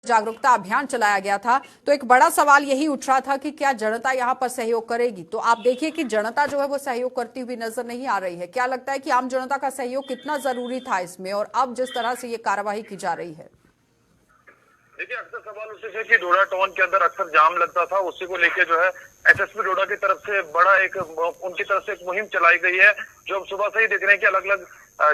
जागरूकता अभियान चलाया गया था, तो एक बड़ा सवाल यही उठ रहा था कि क्या जनता यहां पर सहयोग करेगी। तो आप देखिए कि जनता जो है वो सहयोग करती हुई नजर नहीं आ रही है। क्या लगता है कि आम जनता का सहयोग कितना जरूरी था इसमें, और अब जिस तरह से ये कार्यवाही की जा रही है? देखिए, अक्सर सवाल उठते थे कि डोडा टाउन के अंदर अक्सर जाम लगता था, उसी को लेके जो है एसएसपी डोडा की तरफ से बड़ा एक उनकी तरफ से एक मुहिम चलाई गई है, जो हम सुबह से ही देख रहे हैं कि अलग अलग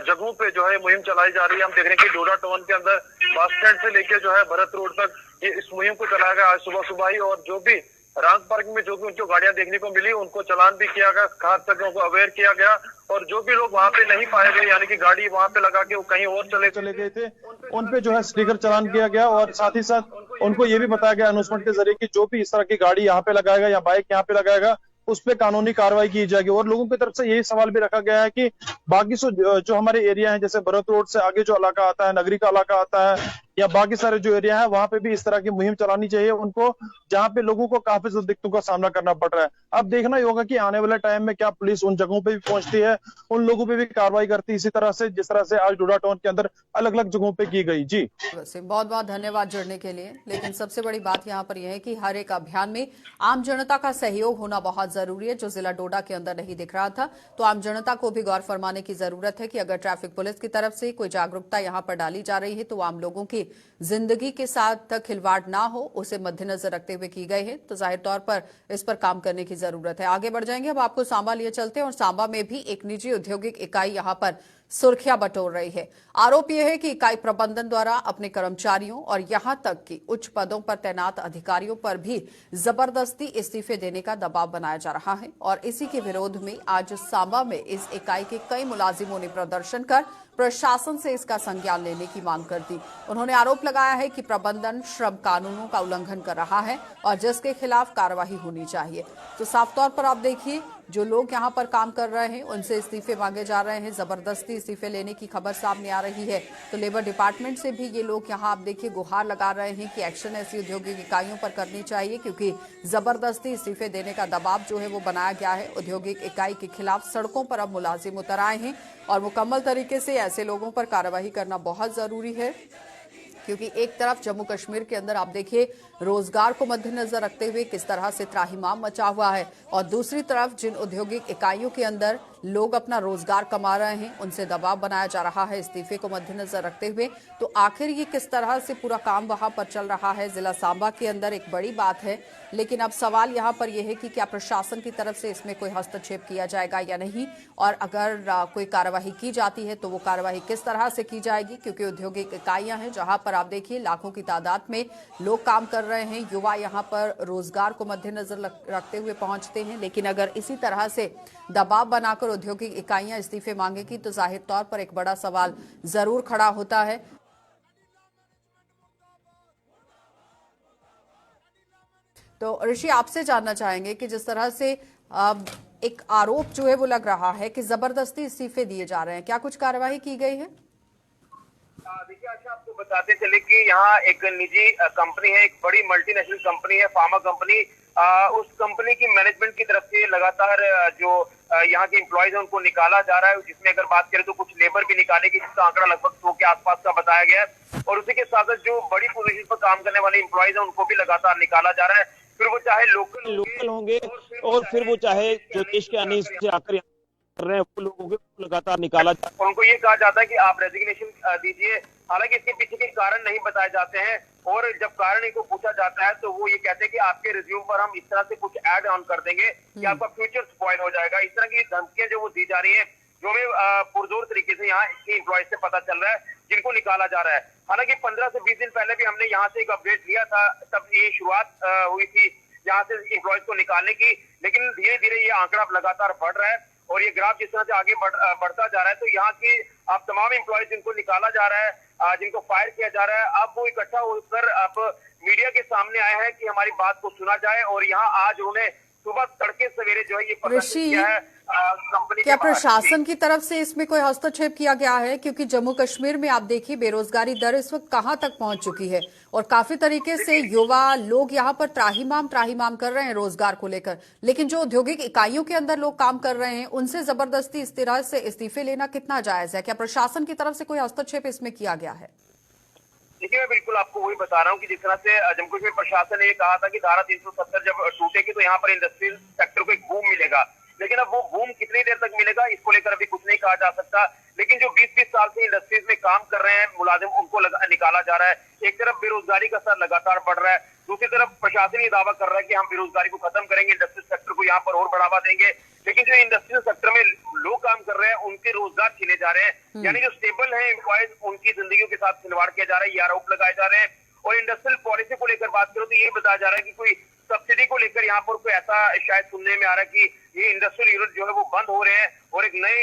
जगहों पे जो है मुहिम चलाई जा रही है। हम देख रहे हैं कि डोडा टाउन के अंदर बस स्टैंड से लेके जो है भरत रोड तक ये इस मुहिम को चलाया गया आज सुबह सुबह ही। और जो भी रांग पार्क में जो भी उनको गाड़ियां देखने को मिली उनको चालान भी किया गया, खास करके उनको अवेयर किया गया। और जो भी लोग वहां पे नहीं पाए गए, यानी कि गाड़ी वहां पे लगा के वो कहीं और चले गए थे, उन पे जो है स्टिकर चालान किया गया। और साथ ही साथ उनको ये भी बताया गया अनाउंसमेंट के जरिए कि जो भी इस तरह की गाड़ी यहाँ पे लगाएगा या बाइक यहाँ पे लगाएगा उस पे कानूनी कार्रवाई की जाएगी। और लोगों की तरफ से यही सवाल भी रखा गया है कि बाकी जो हमारे एरिया है, जैसे भरत रोड से आगे जो इलाका आता है, नगरी का इलाका आता है, या बाकी सारे जो एरिया है, वहां पे भी इस तरह की मुहिम चलानी चाहिए उनको, जहां पे लोगों को काफी दिक्कतों का सामना करना पड़ रहा है। अब देखना ही होगा कि आने वाले टाइम में क्या पुलिस उन जगहों पे भी पहुंचती है, उन लोगों पे भी कार्रवाई करती है, इसी तरह से जिस तरह से आज डोडा टाउन के अंदर अलग अलग जगहों पे की गई। जी बहुत बहुत धन्यवाद जुड़ने के लिए। लेकिन सबसे बड़ी बात यहाँ पर यह है कि हर एक अभियान में आम जनता का सहयोग होना बहुत जरूरी है, जो जिला डोडा के अंदर नहीं दिख रहा था। तो आम जनता को भी गौर फरमाने की जरूरत है कि अगर ट्रैफिक पुलिस की तरफ से कोई जागरूकता यहाँ पर डाली जा रही है तो आम लोगों की जिंदगी के साथ खिलवाड़ ना हो, उसे मद्देनजर रखते हुए की गई है। तो जाहिर तौर पर इस पर काम करने की जरूरत है। आगे बढ़ जाएंगे, अब आपको सांबा लिए चलते हैं, और सांबा में भी एक निजी औद्योगिक इकाई यहाँ पर सुर्खियां बटोर रही है। आरोप यह है कि इकाई प्रबंधन द्वारा अपने कर्मचारियों और यहां तक कि उच्च पदों पर तैनात अधिकारियों पर भी जबरदस्ती इस्तीफे देने का दबाव बनाया जा रहा है। और इसी के विरोध में आज सांबा में इस इकाई के कई मुलाजिमों ने प्रदर्शन कर प्रशासन से इसका संज्ञान लेने की मांग कर दी। उन्होंने आरोप लगाया है कि प्रबंधन श्रम कानूनों का उल्लंघन कर रहा है और जिसके खिलाफ कार्रवाई होनी चाहिए। तो साफ तौर पर आप देखिए, जो लोग यहाँ पर काम कर रहे हैं उनसे इस्तीफे मांगे जा रहे हैं, जबरदस्ती इस्तीफे लेने की खबर सामने आ रही है। तो लेबर डिपार्टमेंट से भी ये लोग यहाँ आप देखिए गुहार लगा रहे हैं कि एक्शन ऐसी औद्योगिक इकाइयों पर करनी चाहिए, क्योंकि जबरदस्ती इस्तीफे देने का दबाव जो है वो बनाया गया है। औद्योगिक इकाई के खिलाफ सड़कों पर अब मुलाजिम उतर आए हैं और मुकम्मल तरीके से ऐसे लोगों पर कार्रवाई करना बहुत जरूरी है, क्योंकि एक तरफ जम्मू कश्मीर के अंदर आप देखिए रोजगार को मद्देनजर रखते हुए किस तरह से त्राहिमाम मचा हुआ है, और दूसरी तरफ जिन औद्योगिक इकाइयों के अंदर लोग अपना रोजगार कमा रहे हैं उनसे दबाव बनाया जा रहा है इस्तीफे को मद्देनजर रखते हुए। तो आखिर ये किस तरह से पूरा काम वहां पर चल रहा है जिला सांबा के अंदर, एक बड़ी बात है। लेकिन अब सवाल यहाँ पर यह है कि क्या प्रशासन की तरफ से इसमें कोई हस्तक्षेप किया जाएगा या नहीं, और अगर कोई कार्यवाही की जाती है तो वो कार्यवाही किस तरह से की जाएगी, क्योंकि औद्योगिक इकाइयां हैं जहां पर आप देखिए लाखों की तादाद में लोग काम कर रहे हैं। युवा यहाँ पर रोजगार को मद्देनजर रखते हुए पहुंचते हैं, लेकिन अगर इसी तरह से दबाव बनाकर औद्योगिक इकाइयां इस्तीफे मांगेगी तो जाहिर तौर पर एक बड़ा सवाल जरूर खड़ा होता है। तो ऋषि, आपसे जानना चाहेंगे कि जिस तरह से एक आरोप जो है वो लग रहा है कि जबरदस्ती इस्तीफे दिए जा रहे हैं, क्या कुछ कार्रवाई की गई है? देखिए, अच्छा आपको बताते चले कि यहाँ एक निजी कंपनी है, एक बड़ी मल्टीनेशनल कंपनी है, फार्मा कंपनी। उस कंपनी की मैनेजमेंट की तरफ से लगातार जो यहाँ के एम्प्लॉयज है उनको निकाला जा रहा है, जिसमें अगर बात करें तो कुछ लेबर भी निकालेगी, जिसका आंकड़ा लगभग 100 के आसपास का बताया गया है। और उसी के साथ साथ जो बड़ी पोजीशन पर काम करने वाले एम्प्लॉयज है उनको भी लगातार निकाला जा रहा है, फिर वो चाहे लोकल होंगे और फिर वो चाहे जो देश के अन्य से आकर कर रहे हैं वो लोगों को लगातार निकाला जाता है। उनको ये कहा जाता है कि आप रेजिग्नेशन दीजिए। हालांकि इसके पीछे के कारण नहीं बताए जाते हैं, और जब कारण इनको पूछा जाता है तो वो ये कहते हैं कि आपके रिज्यूम पर हम इस तरह से कुछ ऐड ऑन कर देंगे कि आपका फ्यूचर स्पॉइल हो जाएगा। इस तरह की धमकियां जो वो दी जा रही है, जो हमें पुरजोर तरीके से यहाँ के एम्प्लॉयज से पता चल रहा है, जिनको निकाला जा रहा है। हालांकि 15 से 20 दिन पहले भी हमने यहाँ से एक अपडेट लिया था, तब ये शुरुआत हुई थी यहाँ से एम्प्लॉयज को निकालने की, लेकिन धीरे धीरे ये आंकड़ा लगातार बढ़ रहा है और ये ग्राफ जिस तरह से आगे बढ़ता जा रहा है। तो यहाँ की अब तमाम एम्प्लॉयज जिनको निकाला जा रहा है, जिनको फायर किया जा रहा है, अब वो इकट्ठा होकर अब मीडिया के सामने आए हैं कि हमारी बात को सुना जाए। और यहाँ आज उन्होंने सुबह तड़के सवेरे जो है ये प्रदर्शन किया है कंपनी। क्या प्रशासन की तरफ से इसमें कोई हस्तक्षेप किया गया है, क्योंकि जम्मू कश्मीर में आप देखिए बेरोजगारी दर इस वक्त कहां तक पहुंच चुकी है और काफी तरीके से युवा लोग यहां पर त्राहिमाम कर रहे हैं रोजगार को लेकर, लेकिन जो औद्योगिक इकाइयों के अंदर लोग काम कर रहे हैं उनसे जबरदस्ती इस तरह से इस्तीफे लेना कितना जायज है? क्या प्रशासन की तरफ से कोई हस्तक्षेप इसमें किया गया है? देखिए, मैं बिल्कुल आपको वही बता रहा हूँ कि जिस तरह से जम्मू कश्मीर प्रशासन ने ये कहा था कि धारा 370 जब टूटेगी तो यहाँ पर इंडस्ट्रियल सेक्टर को एक बूम मिलेगा, लेकिन अब वो बूम कितनी देर तक मिलेगा इसको लेकर अभी कुछ नहीं कहा जा सकता। लेकिन जो 20-20 साल से इंडस्ट्रीज में काम कर रहे हैं मुलाजिम, उनको निकाला जा रहा है। एक तरफ बेरोजगारी का स्तर लगातार बढ़ रहा है, दूसरी तरफ प्रशासन ये दावा कर रहा है कि हम बेरोजगारी को खत्म करेंगे, इंडस्ट्रियल सेक्टर को यहाँ पर और बढ़ावा देंगे। लेकिन जो इंडस्ट्रियल सेक्टर में लोग काम कर रहे हैं उनके रोजगार छीने जा रहे हैं, यानी जो स्टेबल है एम्प्लॉयज उनकी जिंदगी के साथ खिलवाड़ किया जा रहा है, ये आरोप लगाए जा रहे हैं। और इंडस्ट्रियल पॉलिसी को लेकर बात करो तो ये बताया जा रहा है कि कोई सब्सिडी को लेकर यहाँ पर कोई ऐसा शायद सुनने में आ रहा है कि ये इंडस्ट्रियल यूनिट जो है वो बंद हो रहे हैं और एक नए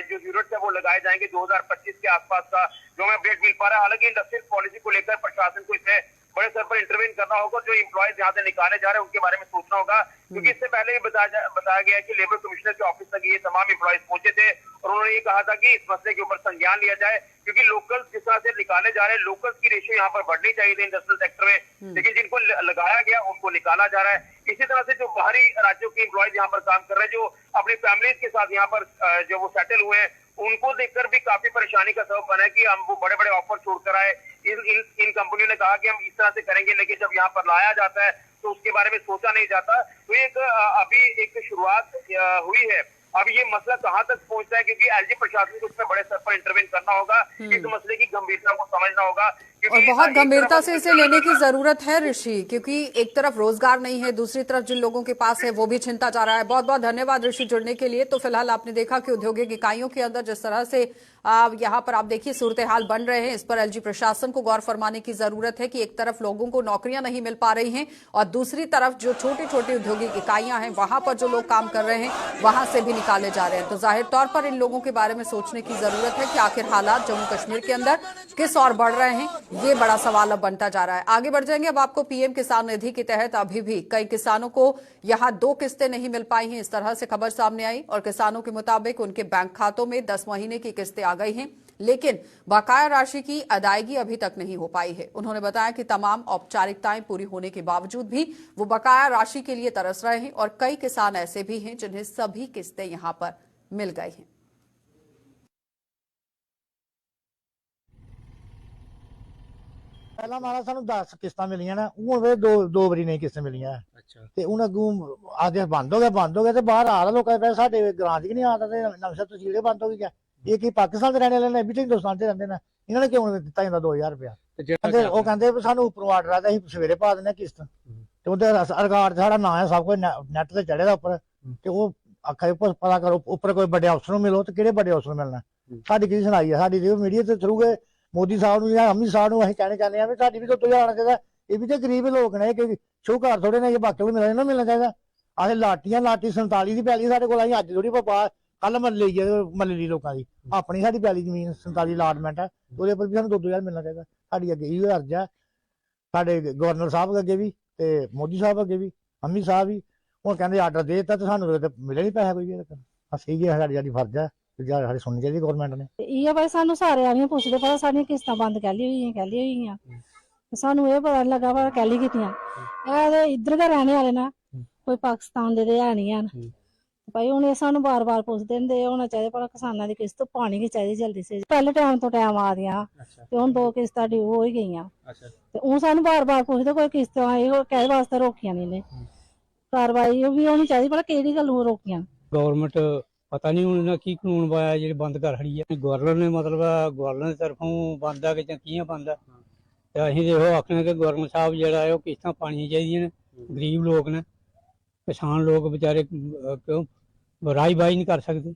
जो यूनिट है वो लगाए जाएंगे 2025 के आसपास का, जो हमें अपडेट मिल पा रहा है। हालांकि इंडस्ट्रियल पॉलिसी को लेकर प्रशासन को इसमें बड़े स्तर पर इंटरवेन करना होगा, जो एम्प्लॉयज यहाँ से निकाले जा रहे हैं उनके बारे में सोचना होगा, क्योंकि इससे पहले भी बताया गया कि लेबर कमिश्नर के ऑफिस तक ये तमाम एम्प्लॉयज पहुंचे थे और उन्होंने ये कहा था कि इस मसले के ऊपर संज्ञान लिया जाए, क्योंकि लोकल्स जिस तरह से निकाले जा रहे हैं, लोकल्स की रेशियो यहाँ पर बढ़नी चाहिए थी इंडस्ट्रियल सेक्टर में, लेकिन जिनको लगाया गया उनको निकाला जा रहा है। इसी तरह से जो बाहरी राज्यों के एम्प्लॉयज यहाँ पर काम कर रहे हैं, जो अपनी फैमिलीज के साथ यहाँ पर जो वो सेटल हुए हैं, उनको देखकर भी काफी परेशानी का सबब बना है कि हम वो बड़े बड़े ऑफर छोड़कर आए। इन कंपनियों ने कहा कि हम इस तरह से करेंगे, लेकिन जब यहाँ पर लाया जाता है तो उसके बारे में सोचा नहीं जाता। तो एक अभी एक शुरुआत हुई है, अब ये मसला कहां तक पहुंचता है, क्योंकि एलजी प्रशासन को उसमें बड़े स्तर पर इंटरवेन करना होगा, इस मसले की गंभीरता को समझना होगा, और बहुत गंभीरता से इसे लेने की जरूरत है ऋषि, क्योंकि एक तरफ रोजगार नहीं है, दूसरी तरफ जिन लोगों के पास है वो भी छिनता जा रहा है। बहुत बहुत धन्यवाद ऋषि जुड़ने के लिए। तो फिलहाल आपने देखा कि औद्योगिक इकाइयों के अंदर जिस तरह से यहाँ पर आप देखिए सूरत हाल बन रहे हैं, इस पर एलजी प्रशासन को गौर फरमाने की जरूरत है कि एक तरफ लोगों को नौकरियां नहीं मिल पा रही हैं और दूसरी तरफ जो छोटी छोटी औद्योगिक इकाइयां हैं वहां पर जो लोग काम कर रहे हैं वहां से भी निकाले जा रहे हैं। तो जाहिर तौर पर इन लोगों के बारे में सोचने की जरूरत है कि आखिर हालात जम्मू कश्मीर के अंदर किस ओर बढ़ रहे हैं, ये बड़ा सवाल अब बनता जा रहा है। आगे बढ़ जाएंगे। अब आपको पीएम किसान निधि के तहत अभी भी कई किसानों को यहां 2 किस्तें नहीं मिल पाई हैं, इस तरह से खबर सामने आई और किसानों के मुताबिक उनके बैंक खातों में 10 महीने की किस्तें आ गई हैं, लेकिन बकाया राशि की अदायगी अभी तक नहीं हो पाई है। उन्होंने बताया कि तमाम औपचारिकताएं पूरी होने के बावजूद भी वो बकाया राशि के लिए तरस रहे हैं और कई किसान ऐसे भी हैं जिन्हें सभी किस्तें यहां पर मिल गई हैं। ਪਹਿਲਾਂ ਮਾਰਾ ਸਾਨੂੰ 10 ਕਿਸ਼ਤਾਂ ਮਿਲੀਆਂ ਨਾ, ਹੁਣ ਵੇ ਦੋ ਵਾਰੀ ਨਹੀਂ ਕਿਸ਼ਤਾਂ ਮਿਲੀਆਂ। ਅੱਛਾ ਤੇ ਹੁਣ ਅੱਗੋਂ ਆਦੇ ਬੰਦ ਹੋ ਗਿਆ ਤੇ ਬਾਹਰ ਆ ਲੋਕਾਂ ਦੇ ਸਾਡੇ ਗ੍ਰਾਂ 'ਚ ਨਹੀਂ ਆਉਂਦਾ ਤੇ ਨਵਸ਼ਹਿਰ ਤਹਿਸੀਲ ਬੰਦ ਹੋ ਗਿਆ। ਇਹ ਕੀ ਪਾਕਿਸਤਾਨ ਦੇ ਰਹਿਣ ਵਾਲੇ ਨੇ, ਵੀ ਤੇ ਹਿੰਦੁਸਤਾਨ 'ਚ ਰਹਿੰਦੇ ਨੇ, ਇਹਨਾਂ ਨੇ ਕਿਉਂ ਦਿੱਤਾ ਜਾਂਦਾ 2000 ਰੁਪਇਆ? ਉਹ ਕਹਿੰਦੇ ਸਾਨੂੰ ਉੱਪਰੋਂ ਆਰਡਰ ਆਦਾ ਅਸੀਂ ਸਵੇਰੇ ਪਾ ਦਿੰਦੇ ਕਿਸ਼ਤ, ਤੇ ਉਹਦੇ ਰਿਕਾਰਡ ਸਾਡਾ ਨਾਂ ਹੈ, ਸਭ ਕੁਝ ਨੈਟ ਤੇ ਚੜ੍ਹੇ ਦਾ ਉੱਪਰ, ਤੇ ਉਹ ਆਖੇ ਪਤਾ ਕਰੋ ਉੱਪਰ ਕੋਈ ਵੱਡੇ ਅਫਸਰ ਨੂੰ ਮਿਲੋ, ਤੇ ਕਿਹੜੇ ਵੱਡੇ ਅਫਸਰ ਨੂੰ ਮਿਲਣਾ? ਸਾਡੀ ਕੀ ਸੁਣਾਈ ਹੈ? ਸਾਡੀ ਮੀਡੀਆ ਦੇ ਥਰੂ ਮੋਦੀ ਸਾਹਿਬ ਨੂੰ ਜਾਂ ਅਮਿਤ ਸਾਹਿਬ ਨੂੰ ਅਸੀਂ ਕਹਿਣਾ ਚਾਹੁੰਦੇ ਹਾਂ ਵੀ ਸਾਡੀ ਵੀ 2000 ਆਉਣਾ ਚਾਹੀਦਾ। ਇਹ ਵੀ ਤੇ ਗਰੀਬ ਲੋਕ ਨੇ, ਕਿ ਸ਼ੋਹਕਾਰ ਥੋੜੇ ਨੇ, ਬਾਕੀ ਨੂੰ ਮਿਲਣਾ ਚਾਹੀਦਾ। ਆਹ ਲਾਟੀ 47 ਦੀ ਪੈਲੀ ਸਾਡੇ ਕੋਲ, ਅਸੀਂ ਅੱਜ ਥੋੜੀ ਪਾ ਕੱਲ ਮੱਲੇ ਲਈ ਲੋਕਾਂ ਦੀ ਆਪਣੀ ਸਾਡੀ ਪੈਲੀ ਜ਼ਮੀਨ 47 ਅਲਾਟਮੈਂਟ ਹੈ, ਉਹਦੇ ਉੱਪਰ ਵੀ ਸਾਨੂੰ 2000 ਮਿਲਣਾ ਚਾਹੀਦਾ। ਸਾਡੀ ਅੱਗੇ ਇਹੋ ਅਰਜ਼ ਹੈ ਸਾਡੇ ਗਵਰਨਰ ਸਾਹਿਬ ਅੱਗੇ ਵੀ ਤੇ ਮੋਦੀ ਸਾਹਿਬ ਅੱਗੇ ਵੀ, ਅਮਿਤ ਸਾਹਿਬ ਵੀ। ਹੁਣ ਕਹਿੰਦੇ ਆਰਡਰ ਦੇ ਦਿੱਤਾ ਤੇ ਸਾਨੂੰ ਮਿਲੇ ਨਹੀਂ ਪੈਸਾ ਕੋਈ ਵੀ। ਸਹੀ ਹੈ, ਸਾਡੀ ਫਰਜ਼ ਹੈ, ਸਾਡੇ ਸੁਣਨੀ ਚਾਹੀਦੀ ਗਵਰਨਮੈਂਟ ਨੇ। ਇਹ ਭਾਈ ਸਾਨੂੰ ਸਾਰੇ ਆਵੇਂ ਪੁੱਛਦੇ ਪਰ ਸਾਡੀਆਂ ਕਿਸ਼ਤਾਂ ਬੰਦ ਕਹਿ ਲਈਆਂ ਸਾਨੂੰ ਇਹ ਪਤਾ ਲੱਗਾ ਪਰ ਕਹਿਲੀ ਕੀਤੀਆਂ। ਇਹ ਇੱਧਰ ਦੇ ਰਹਿਣੇ ਵਾਲੇ ਨਾ, ਕੋਈ ਪਾਕਿਸਤਾਨ ਦੇ ਹੈ ਨਹੀਂ ਹਨ ਭਾਈ। ਹੁਣ ਇਹ ਸਾਨੂੰ ਬਾਰ-ਬਾਰ ਪੁੱਛਦੇ ਨੇ, ਹੋਣਾ ਚਾਹੀਦਾ ਪਰ ਕਿਸਾਨਾਂ ਦੀ ਕਿਸ਼ਤ ਪਾਣੀ ਵੀ ਚਾਹੀਦੀ ਜਲਦੀ ਸੇ। ਪਹਿਲੇ ਟਾਈਮ ਤੋਂ ਟਾਈਮ ਆ ਗਿਆ ਤੇ ਹੁਣ 2 ਕਿਸ਼ਤਾਂ ਡਿਊ ਹੋ ਹੀ ਗਈਆਂ, ਤੇ ਹੁਣ ਸਾਨੂੰ ਬਾਰ-ਬਾਰ ਪੁੱਛਦੇ ਕੋਈ ਕਿਸ਼ਤਾਂ ਇਹ ਕਹਿ ਵਾਸਤੇ ਰੋਕੀਆਂ ਨਹੀਂ ਨੇ। ਕਾਰਵਾਈ ਵੀ ਹੋਣੀ ਚਾਹੀਦੀ ਪਰ ਕਿਹੜੀ ਗੱਲ ਰੋਕੀਆਂ? ਗਵਰਨਮੈਂਟ ਪਤਾ ਨਹੀਂ ਹੁਣ ਇਹਨਾਂ ਕੀ ਕਾਨੂੰਨ ਪਾਇਆ ਜਿਹੜੇ ਬੰਦ ਕਰ ਖੜੀ ਹੈ। ਗਵਰਨਰ ਨੇ ਮਤਲਬ ਗਵਰਨਰ ਦੀ ਤਰਫੋਂ ਬੰਦ ਆ ਕਿ ਜਾਂ ਕੀ ਬੰਦ ਆ, ਤੇ ਅਸੀਂ ਇਹੋ ਆਖਣਾ ਕਿ ਗਵਰਨਰ ਸਾਹਿਬ ਜਿਹੜਾ ਹੈ ਉਹ ਕਿਸ਼ਤਾਂ ਪਾਣੀਆਂ ਚਾਹੀਦੀਆਂ ਨੇ। ਗਰੀਬ ਲੋਕ ਨੇ, किसान लोग बेचारे क्यों राई बाई नहीं कर सकते।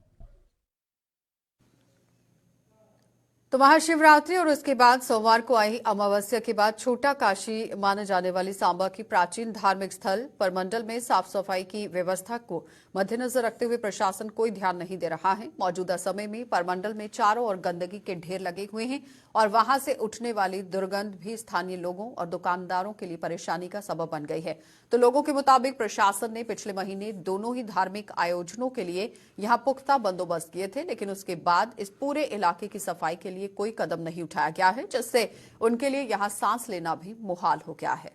तो महाशिवरात्रि और उसके बाद सोमवार को आई अमावस्या के बाद छोटा काशी माने जाने वाली सांबा की प्राचीन धार्मिक स्थल परमंडल में साफ सफाई की व्यवस्था को मद्देनजर रखते हुए प्रशासन कोई ध्यान नहीं दे रहा है। मौजूदा समय में परमंडल में चारों ओर गंदगी के ढेर लगे हुए हैं और वहां से उठने वाली दुर्गंध भी स्थानीय लोगों और दुकानदारों के लिए परेशानी का सबब बन गई है। तो लोगों के मुताबिक प्रशासन ने पिछले महीने दोनों ही धार्मिक आयोजनों के लिए यहां पुख्ता बंदोबस्त किए थे, लेकिन उसके बाद इस पूरे इलाके की सफाई के लिए कोई कदम नहीं उठाया गया है, जिससे उनके लिए यहां सांस लेना भी मुहाल हो गया है।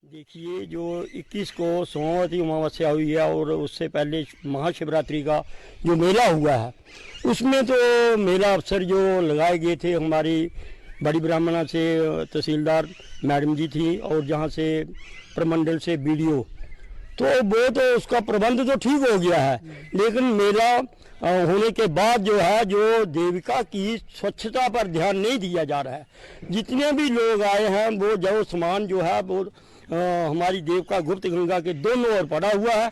देखिए, जो 21 को सोमवती अमावस्या हुई है और उससे पहले महाशिवरात्रि का जो मेला हुआ है, उसमें तो मेला अवसर जो लगाए गए थे, हमारी बड़ी ब्राह्मणा से तहसीलदार मैडम जी थी और जहाँ से प्रमंडल से बीडीओ, तो वो तो उसका प्रबंध तो ठीक हो गया है, लेकिन मेला होने के बाद जो है, जो देविका की स्वच्छता पर ध्यान नहीं दिया जा रहा है। जितने भी लोग आए हैं, वो जो सामान जो है वो हमारी देविका गुप्त गंगा के दोनों ओर पड़ा हुआ है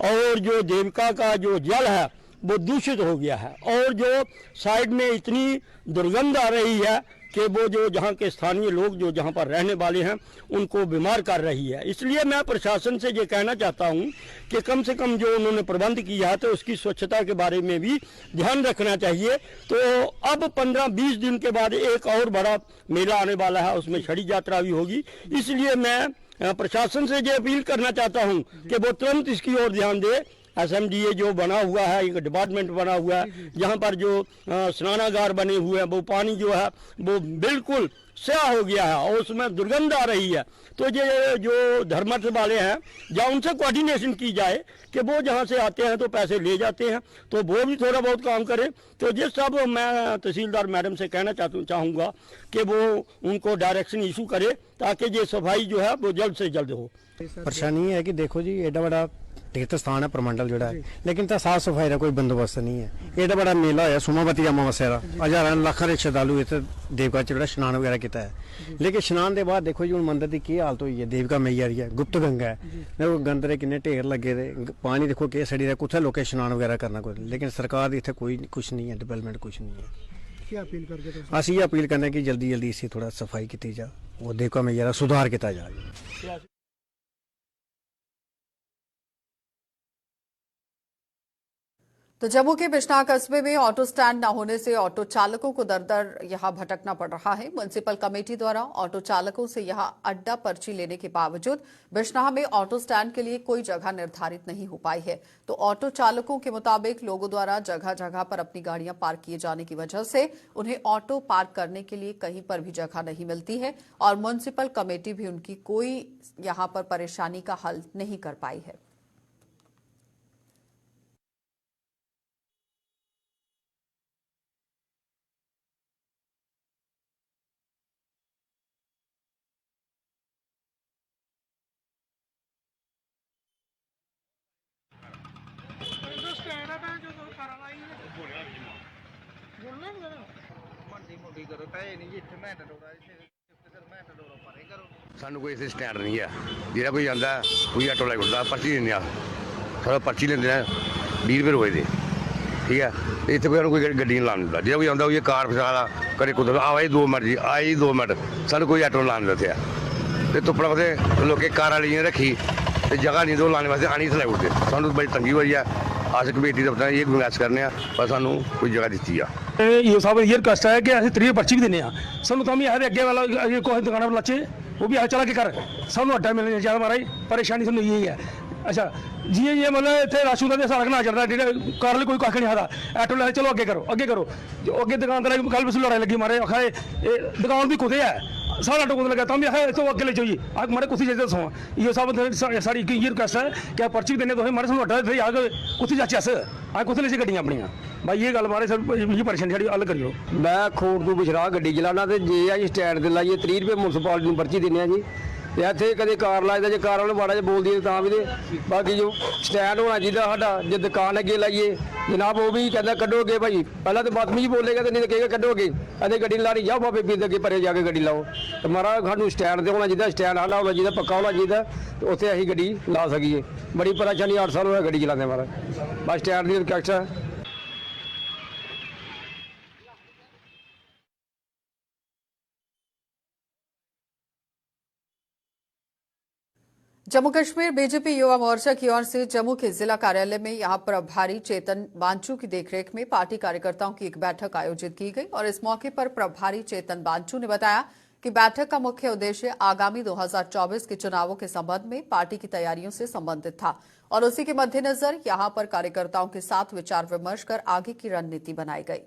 और जो देविका का जो जल है वो दूषित हो गया है और जो साइड में इतनी दुर्गंध आ रही है कि वो जो जहाँ के स्थानीय लोग जो जहाँ पर रहने वाले हैं उनको बीमार कर रही है। इसलिए मैं प्रशासन से ये कहना चाहता हूँ कि कम से कम जो उन्होंने प्रबंध किया है तो उसकी स्वच्छता के बारे में भी ध्यान रखना चाहिए। तो अब 15-20 दिन के बाद एक और बड़ा मेला आने वाला है, उसमें छड़ी यात्रा भी होगी। इसलिए मैं प्रशासन से ये अपील करना चाहता हूँ कि वो तुरंत इसकी ओर ध्यान दे। SMDA जो बना हुआ है, एक डिपार्टमेंट बना हुआ है, जहाँ पर जो स्नानागार बने हुए हैं, वो पानी जो है वो बिल्कुल स्याह हो गया है और उसमें दुर्गंध आ रही है। तो ये जो धर्मस्थ वाले हैं, जहाँ उनसे कोऑर्डिनेशन की जाए कि वो जहाँ से आते हैं तो पैसे ले जाते हैं, तो वो भी थोड़ा बहुत काम करें। तो ये सब मैं तहसीलदार मैडम से कहना चाहूँगा कि वो उनको डायरेक्शन इशू करे ताकि ये सफाई जो है वो जल्द से जल्द हो। परेशानी है कि देखो जी, एडा बड़ा तीर्थ स्थान है प्रमंडल जोड़ा है, लेकिन तो साफ सफाई का कोई बंदोबस्त नहीं है। एडा बड़ा मेला होया सोमावती अमावस्या का, हजारां लाखां श्रद्धालु इत्थे देविका च स्नान वगैरह किया है, लेकिन स्नान के बाद देखो जी हुण मंदिर की की हालत हुई है। देविका मैया दी है, गुप्त गंगा है, देखो गंदरे किन्ने ढेर लगे दे, पानी देखो कि सड़ी दा, कुत्थे लोकें स्नान वगैरह करना कोई, लेकिन सरकार दी इत्थे कोई कुछ नहीं है, डेवलपमेंट कुछ नहीं है। क्या अपील करके असीं ये अपील करने कि जल्दी जल्दी इसी थोड़ा सफाई की जा और देविका मैया का सुधार किया जाए। तो जम्मू के बिश्नाह कस्बे में ऑटो स्टैंड न होने से ऑटो चालकों को दर दर यहां भटकना पड़ रहा है। म्युनिसिपल कमेटी द्वारा ऑटो चालकों से यहां अड्डा पर्ची लेने के बावजूद बिश्नाह में ऑटो स्टैंड के लिए कोई जगह निर्धारित नहीं हो पाई है। तो ऑटो चालकों के मुताबिक लोगों द्वारा जगह जगह पर अपनी गाड़ियां पार्क किए जाने की वजह से उन्हें ऑटो पार्क करने के लिए कहीं पर भी जगह नहीं मिलती है और म्युनिसिपल कमेटी भी उनकी कोई यहां पर परेशानी का हल नहीं कर पाई है। सानू कोई इत्थे स्टैंड नहीं है, जेह्ड़ा कोई आंदा कोई ऑटो लाई उड़दा, पर्ची दिंदे आ, सारा पर्ची लेंदे ने 20 रुपये रोज दे, ठीक है। ते इत्थे कोई गड्डी नहीं लान दिंदा, जेह्ड़ा कोई आंदा कोई कार फसा दा, कदें कुदै आवा जी 2 मिंट जी, आई 2 मिंट, सानू कोई ऑटो लान दिंदा इत्थे। ते तुप्पड़ा वास्ते लोकें कारां लेइयै रखी ते जगह नहीं दो लाने वास्ते आनी इत्थे लाई उड़दे, सानू बड़ी तंगी होई है। अस कमेटी दफ्तर ये गुजारिश करने पर सानू कोई जगह दित्ती आ। ये सब ये रिक्वेस्ट है कि असं 3 पर्ची भी दिन्ने आ, सानू तां भी आखदे अग्गे वाला कोई दुकाना पर लाचे वो भी चला के कर, सानू अड्डा मिलना चाहिए। महाराज परेशानी सानू यही है। अच्छा जियां जियां मतलब इत्थे रश होंदा ते सारा घना चढ़दा, जेह्ड़े कार कोई कक्ख नहीं आखदा, ऑटो ले चलो अग्गे करो अग्गे करो। अग्गे दुकानदार कल बस लड़ाई लगी मारे, आखा दुकान भी कुत्थे है, सारा ऑटो कुत्थे लगा, तां भी आखा इत्थों अग्गे ले जाइए, मारे कुत्थे जाइए दस्सो। इहो सब साढ़ी इयै रिक्वेस्ट है कि पर्ची भी दिन्ने तुसें, मारे सानू अड्डा इत्थे आके कुत्थे जाचे अस कुत्थे लेचे गड्डियां अपनियां। भाई ये गल मारे सर ये परेशानी साढ़ी हल करियो। मैं खोड़ तू बिशराह गड्डी चलाना ते जे अस स्टैंड ते लाइए 30 रुपये म्युनिसिपालिटी पर्ची दिन्ने जी, ते इत्थे कदे कार लाइदा जे कार वाले माड़ा जिहा बोल दिए तां भी ते बाकी जो स्टैंड होना चाहिए साडा, जे दुकान अगे लाइए जनाब वो भी कहता कड्डोगे भाई, पहला तो बदतमीज बोलेगा तो नहीं तो कहेगा कड्डोगे, अरे गड्डी लानी जाओ बाबे पीर अगे परे जाके गड्डी लाओ। तो महाराज सानू स्टैंड ते होना चाहिए, स्टैंड साडा होना चाहिए, पक्का होना चाहिए, तो उत्थे असीं गड्डी ला सकीए। बड़ी परेशानी 8 साल होया गड्डी चलाते महाराज, बस स्टैंड दी रिक्वेस्ट है। जम्मू कश्मीर बीजेपी युवा मोर्चा की ओर से जम्मू के जिला कार्यालय में यहां प्रभारी चेतन बांचू की देखरेख में पार्टी कार्यकर्ताओं की एक बैठक आयोजित की गई और इस मौके पर प्रभारी चेतन बांचू ने बताया कि बैठक का मुख्य उद्देश्य आगामी 2024 के चुनावों के संबंध में पार्टी की तैयारियों से संबंधित था और उसी के मद्देनजर यहां पर कार्यकर्ताओं के साथ विचार विमर्श कर आगे की रणनीति बनाई गई।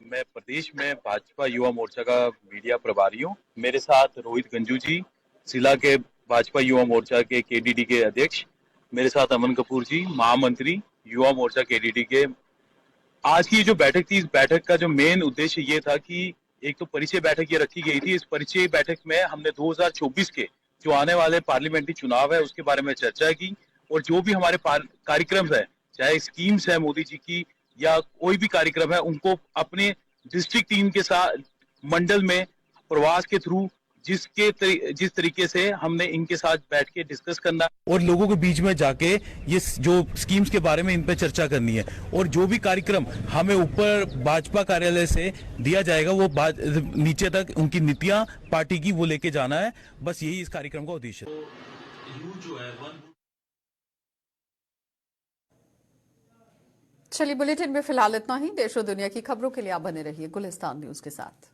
मैं प्रदेश में भाजपा युवा मोर्चा का मीडिया प्रभारी हूँ। मेरे साथ रोहित गंजू जी, जिला के भाजपा युवा मोर्चा के केडीडी के अध्यक्ष, मेरे साथ अमन कपूर जी, महामंत्री युवा मोर्चा केडीडी के। आज की जो बैठक थी, इस बैठक का जो मेन उद्देश्य ये था कि एक तो परिचय बैठक ये रखी गई थी। इस परिचय बैठक में हमने 2024 के जो आने वाले पार्लियामेंट्री चुनाव है उसके बारे में चर्चा की, और जो भी हमारे कार्यक्रम है, चाहे स्कीम्स है मोदी जी की या कोई भी कार्यक्रम है, उनको अपने डिस्ट्रिक्ट टीम के साथ मंडल में प्रवास के थ्रू जिस तरीके से हमने इनके साथ बैठ के डिस्कस करना और लोगों के बीच में जाके ये जो स्कीम्स के बारे में इन पे चर्चा करनी है, और जो भी कार्यक्रम हमें ऊपर भाजपा कार्यालय से दिया जाएगा वो नीचे तक उनकी नीतियां पार्टी की वो लेके जाना है। बस यही इस कार्यक्रम का उद्देश्य है। चलिए, बुलेटिन में फिलहाल इतना ही। देश और दुनिया की खबरों के लिए आप बने रहिए गुलिस्तान न्यूज के साथ।